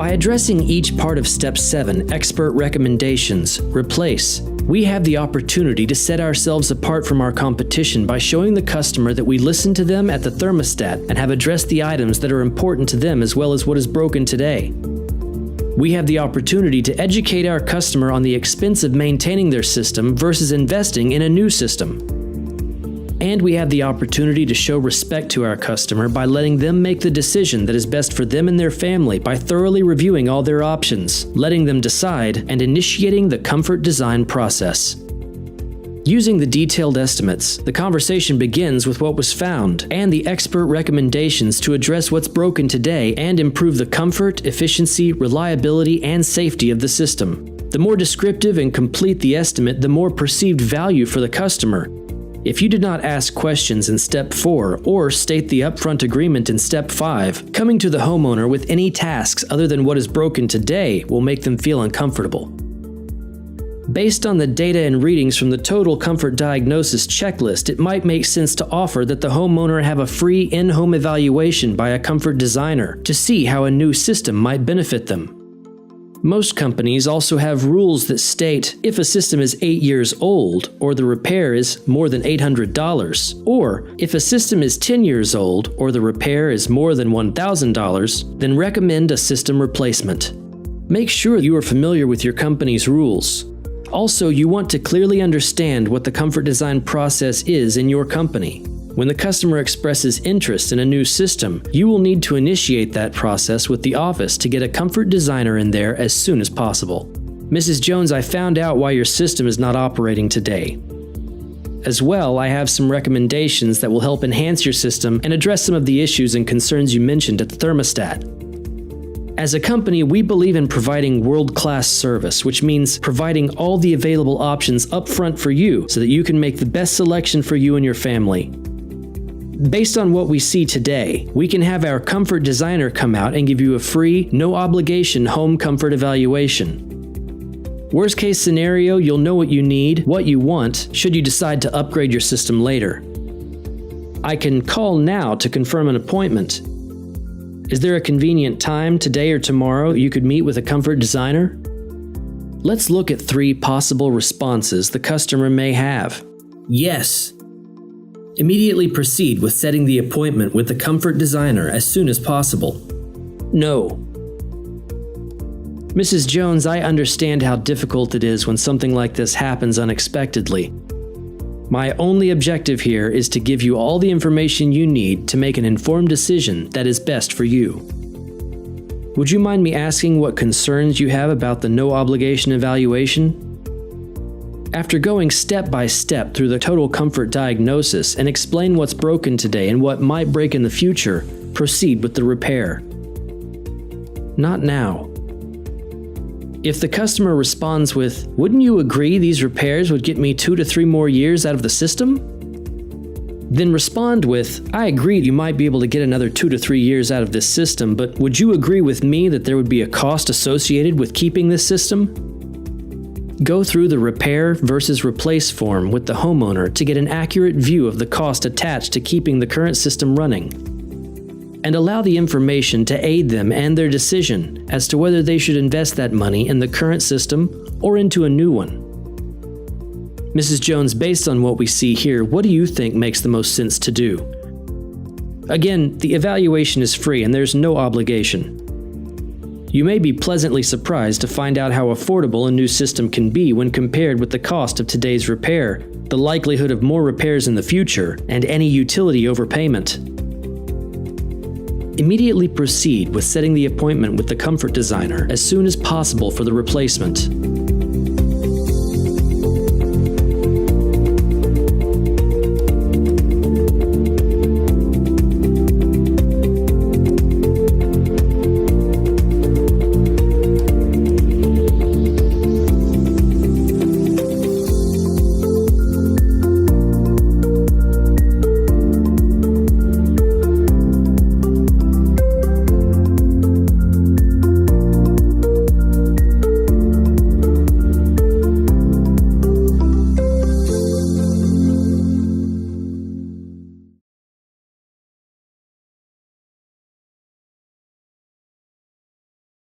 By addressing each part of Step 7, Expert Recommendations, Replace, we have the opportunity to set ourselves apart from our competition by showing the customer that we listen to them at the thermostat and have addressed the items that are important to them as well as what is broken today. We have the opportunity to educate our customer on the expense of maintaining their system versus investing in a new system. And we have the opportunity to show respect to our customer by letting them make the decision that is best for them and their family by thoroughly reviewing all their options, letting them decide, and initiating the comfort design process. Using the detailed estimates, the conversation begins with what was found and the expert recommendations to address what's broken today and improve the comfort, efficiency, reliability, and safety of the system. The more descriptive and complete the estimate, the more perceived value for the customer. If you did not ask questions in Step 4 or state the upfront agreement in Step 5, coming to the homeowner with any tasks other than what is broken today will make them feel uncomfortable. Based on the data and readings from the Total Comfort Diagnosis checklist, it might make sense to offer that the homeowner have a free in-home evaluation by a comfort designer to see how a new system might benefit them. Most companies also have rules that state if a system is 8 years old or the repair is more than $800, or if a system is 10 years old or the repair is more than $1,000, then recommend a system replacement. Make sure you are familiar with your company's rules. Also, you want to clearly understand what the comfort design process is in your company. When the customer expresses interest in a new system, you will need to initiate that process with the office to get a comfort designer in there as soon as possible. Mrs. Jones, I found out why your system is not operating today. As well, I have some recommendations that will help enhance your system and address some of the issues and concerns you mentioned at the thermostat. As a company, we believe in providing world-class service, which means providing all the available options up front for you so that you can make the best selection for you and your family. Based on what we see today, we can have our comfort designer come out and give you a free, no-obligation home comfort evaluation. Worst case scenario, you'll know what you need, what you want, should you decide to upgrade your system later. I can call now to confirm an appointment. Is there a convenient time today or tomorrow you could meet with a comfort designer? Let's look at 3 possible responses the customer may have. Yes. Immediately proceed with setting the appointment with the comfort designer as soon as possible. No. Mrs. Jones, I understand how difficult it is when something like this happens unexpectedly. My only objective here is to give you all the information you need to make an informed decision that is best for you. Would you mind me asking what concerns you have about the no-obligation evaluation? After going step by step through the Total Comfort Diagnosis and explain what's broken today and what might break in the future, proceed with the repair. Not now. If the customer responds with, "Wouldn't you agree these repairs would get me 2 to 3 more years out of the system?" Then respond with, "I agree you might be able to get another 2 to 3 years out of this system, but would you agree with me that there would be a cost associated with keeping this system?" Go through the repair versus replace form with the homeowner to get an accurate view of the cost attached to keeping the current system running. And allow the information to aid them and their decision as to whether they should invest that money in the current system or into a new one. Mrs. Jones, based on what we see here, what do you think makes the most sense to do? Again, the evaluation is free and there's no obligation. You may be pleasantly surprised to find out how affordable a new system can be when compared with the cost of today's repair, the likelihood of more repairs in the future, and any utility overpayment. Immediately proceed with setting the appointment with the comfort designer as soon as possible for the replacement.